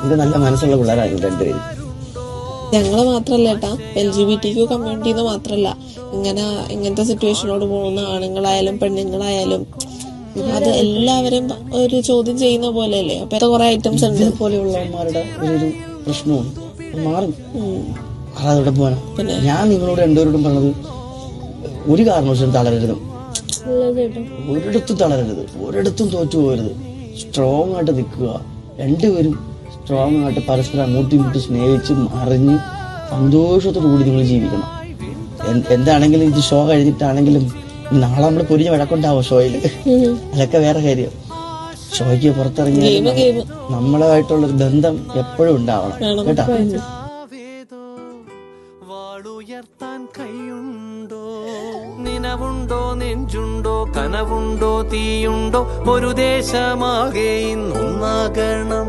ഇത് നല്ല മനസ്സുള്ള പിള്ളേരായിരുന്നു രണ്ടുപേരും. ഞങ്ങള് മാത്രല്ല ഏട്ടാ, LGBTQ കമ്മ്യൂണിറ്റിന്ന് മാത്രല്ല, ഇങ്ങനത്തെ സിറ്റുവേഷനോട് പോകുന്ന ആണുങ്ങളായാലും പെണ്ണുങ്ങളായാലും അത് എല്ലാവരും ഒരു ചോദ്യം ചെയ്യുന്ന പോലെയല്ലേ. അപ്പൊ കുറെ ഐറ്റംസ് ഉണ്ട്. പോലെയുള്ളവന്മാരുടെ ഒരു പ്രശ്നവും മാറും. അതവിടെ പോകാനാ. ഞാൻ നിങ്ങളോട് രണ്ടുപേരോടും പറഞ്ഞത് ഒരു കാരണവശാലും തളരരുത്, ഒരിടത്തും തളരരുത്, ഒരിടത്തും തോറ്റു പോകരുത്. സ്ട്രോങ് ആയിട്ട് നിൽക്കുക. രണ്ടുപേരും സ്ട്രോങ് ആയിട്ട് പരസ്പരം അങ്ങോട്ടും ഇങ്ങോട്ടും സ്നേഹിച്ച് അറിഞ്ഞ് സന്തോഷത്തോടു കൂടി നിങ്ങൾ ജീവിക്കണം. എന്താണെങ്കിലും ഇത് ഷോ കഴിഞ്ഞിട്ടാണെങ്കിലും നാളെ നമ്മൾ പൊരിഞ്ഞ വഴക്കുണ്ടാവും ഷോയില്, അതൊക്കെ വേറെ കാര്യം. ഷോയ്ക്ക് പുറത്തിറങ്ങിയ നമ്മളായിട്ടുള്ളൊരു ബന്ധം എപ്പോഴും ഉണ്ടാവണം കേട്ടോ. വാളുയർത്താൻ കൈയുണ്ടോ, നിനവുണ്ടോ, നെഞ്ചുണ്ടോ, കനവുണ്ടോ, തീയുണ്ടോ, ഒരു ദേശമാകെ ഇന്നൊന്നാകണം.